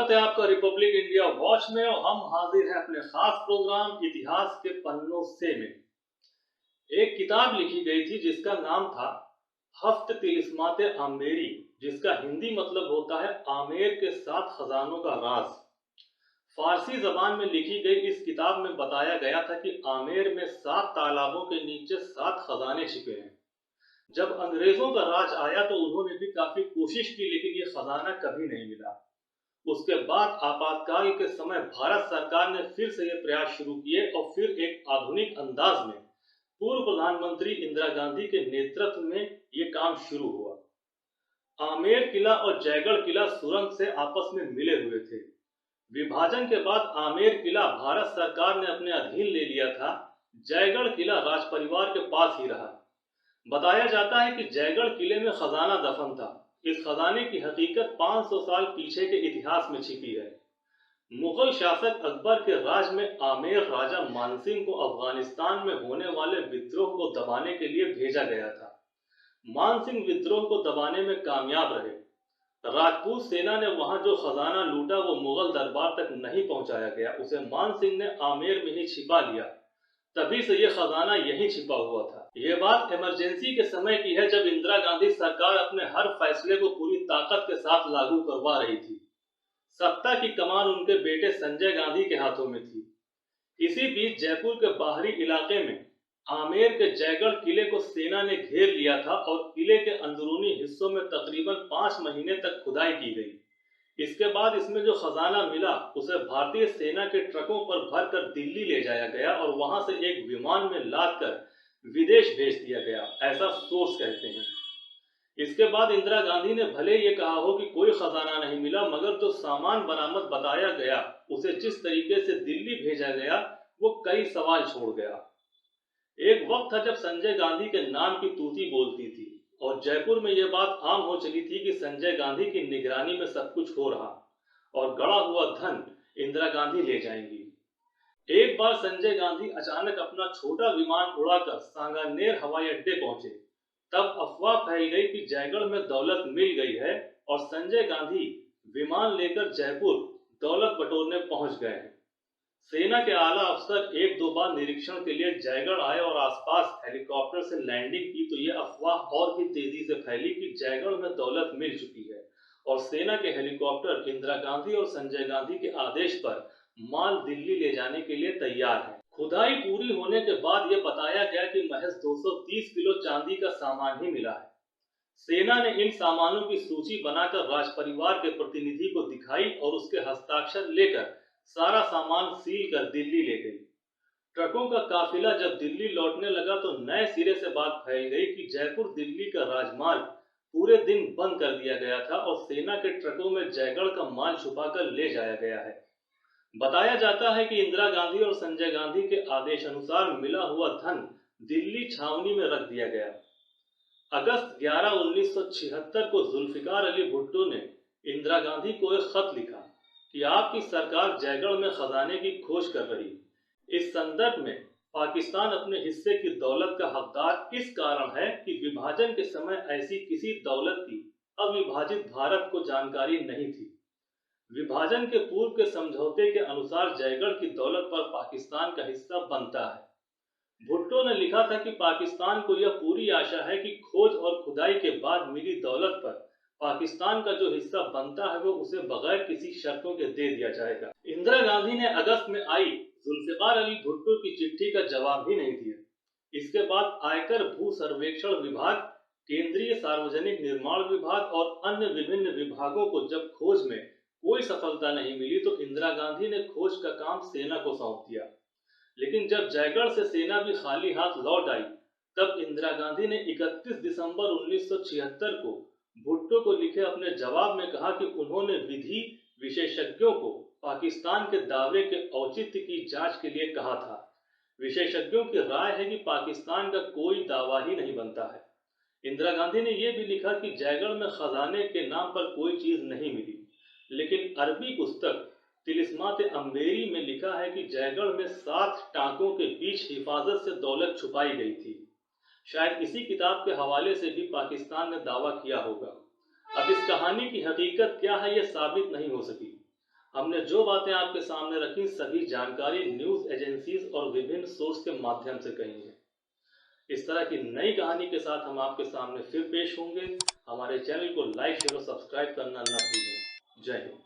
स्वागत है आपका रिपब्लिक इंडिया वॉच में और हम हाजिर हैं अपने खास प्रोग्राम इतिहास के पन्नों से में। एक किताब लिखी गई थी जिसका नाम था हफ्त तिलिस्मात आमेरी, जिसका हिंदी मतलब होता है आमेर के 7 खजानों का राज। फारसी जबान में लिखी गई इस किताब में बताया गया था कि आमेर में 7 तालाबों के नीचे 7 खजाने छिपे हैं। जब अंग्रेजों का राज आया तो उन्होंने भी काफी कोशिश की, लेकिन ये खजाना कभी नहीं मिला। उसके बाद आपातकाल के समय भारत सरकार ने फिर से ये प्रयास शुरू किए और फिर एक आधुनिक अंदाज में पूर्व प्रधानमंत्री इंदिरा गांधी के नेतृत्व में ये काम शुरू हुआ। आमेर किला और जयगढ़ किला सुरंग से आपस में मिले हुए थे। विभाजन के बाद आमेर किला भारत सरकार ने अपने अधीन ले लिया था। जयगढ़ किला राज परिवार के पास ही रहा। बताया जाता है कि जयगढ़ किले में खजाना दफन था। इस खजाने की हकीकत 500 साल पीछे के इतिहास में छिपी है। मुगल शासक अकबर के राज में आमेर राजा मानसिंह को अफगानिस्तान में होने वाले विद्रोह को दबाने के लिए भेजा गया था। मानसिंह विद्रोह को दबाने में कामयाब रहे। राजपूत सेना ने वहां जो खजाना लूटा वो मुगल दरबार तक नहीं पहुंचाया गया, उसे मानसिंह ने आमेर में ही छिपा लिया। तभी से यह खजाना यहीं छिपा हुआ था। यह बात इमरजेंसी के समय की है, जब इंदिरा गांधी सरकार अपने हर फैसले को पूरी ताकत के साथ लागू करवा रही थी। सत्ता की कमान उनके बेटे संजय गांधी के हाथों में थी। इसी बीच जयपुर के बाहरी इलाके में आमेर के जयगढ़ किले को सेना ने घेर लिया था और किले के अंदरूनी हिस्सों में तकरीबन 5 महीने तक खुदाई की गई। इसके बाद इसमें जो खजाना मिला उसे भारतीय सेना के ट्रकों पर भरकर दिल्ली ले जाया गया और वहां से एक विमान में लादकर विदेश भेज दिया गया, ऐसा सोर्स कहते हैं। इसके बाद इंदिरा गांधी ने भले ये कहा हो कि कोई खजाना नहीं मिला, मगर जो सामान बरामद बताया गया उसे जिस तरीके से दिल्ली भेजा गया वो कई सवाल छोड़ गया। एक वक्त था जब संजय गांधी के नाम की तूती बोलती थी और जयपुर में यह बात आम हो चली थी कि संजय गांधी की निगरानी में सब कुछ हो रहा और गड़ा हुआ धन इंदिरा गांधी ले जाएंगी। एक बार संजय गांधी अचानक अपना छोटा विमान उड़ाकर सांगानेर हवाई अड्डे पहुंचे। तब अफवाह फैल गई कि जयगढ़ में दौलत मिल गई है और संजय गांधी विमान लेकर जयपुर दौलत बटोरने पहुंच गए हैं। सेना के आला अफसर 1-2 बार निरीक्षण के लिए जयगढ़ आए और आसपास हेलीकॉप्टर से लैंडिंग की तो यह अफवाह और भी तेजी से फैली कि जयगढ़ में दौलत मिल चुकी है और सेना के हेलीकॉप्टर इंदिरा गांधी और संजय गांधी के आदेश पर माल दिल्ली ले जाने के लिए तैयार है। खुदाई पूरी होने के बाद यह बताया गया कि महज 230 किलो चांदी का सामान ही मिला है। सेना ने इन सामानों की सूची बनाकर राज परिवार के प्रतिनिधि को दिखाई और उसके हस्ताक्षर लेकर सारा सामान सील कर दिल्ली ले गई। ट्रकों का काफिला जब दिल्ली लौटने लगा तो नए सिरे से बात फैल गई कि जयपुर दिल्ली का राजमार्ग पूरे दिन बंद कर दिया गया था और सेना के ट्रकों में जयगढ़ का माल छुपाकर ले जाया गया है। बताया जाता है कि इंदिरा गांधी और संजय गांधी के आदेश अनुसार मिला हुआ धन दिल्ली छावनी में रख दिया गया। अगस्त 11, 1976 को जुल्फिकार अली भुट्टो ने इंदिरा गांधी को एक खत लिखा कि आपकी सरकार जयगढ़ में खजाने की खोज कर रही। इस संदर्भ में पाकिस्तान अपने हिस्से की दौलत का हकदार इस कारण है कि विभाजन के समय ऐसी किसी दौलत की अविभाजित भारत को जानकारी नहीं थी। विभाजन के पूर्व के समझौते के अनुसार जयगढ़ की दौलत पर पाकिस्तान का हिस्सा बनता है। भुट्टो ने लिखा था कि पाकिस्तान को यह पूरी आशा है कि खोज और खुदाई के बाद मिली दौलत पर पाकिस्तान का जो हिस्सा बनता है वो उसे बगैर किसी शर्तों के दे दिया जाएगा। इंदिरा गांधी ने अगस्त में आई जुल्फिकार अली भुट्टो की चिट्ठी का जवाब भी नहीं दिया। इसके बाद आयकर, भू सर्वेक्षण विभाग, केंद्रीय सार्वजनिक निर्माण विभाग और अन्य विभिन्न विभागों को जब खोज में कोई सफलता नहीं मिली तो इंदिरा गांधी ने खोज का काम सेना को सौंप दिया। लेकिन जब जयगढ़ से सेना भी खाली हाथ लौट आई तब इंदिरा गांधी ने 31 दिसंबर 1976 को भुट्टो को लिखे अपने जवाब में कहा कि उन्होंने विधि विशेषज्ञों को पाकिस्तान के दावे के औचित्य की जांच के लिए कहा था। विशेषज्ञों की राय है कि पाकिस्तान का कोई दावा ही नहीं बनता है। इंदिरा गांधी ने यह भी लिखा कि जयगढ़ में खजाने के नाम पर कोई चीज नहीं मिली, लेकिन अरबी पुस्तक तिलिस्मात आमेरी में लिखा है कि जयगढ़ में 7 टांकों के बीच हिफाजत से दौलत छुपाई गई थी। शायद इसी किताब के हवाले से भी पाकिस्तान ने दावा किया होगा। अब इस कहानी की हकीकत क्या है यह साबित नहीं हो सकी। हमने जो बातें आपके सामने रखी सभी जानकारी न्यूज एजेंसीज और विभिन्न सोर्स के माध्यम से कही है। इस तरह की नई कहानी के साथ हम आपके सामने फिर पेश होंगे। हमारे चैनल को लाइक शेयर और सब्सक्राइब करना न भूलें। जय हिंद।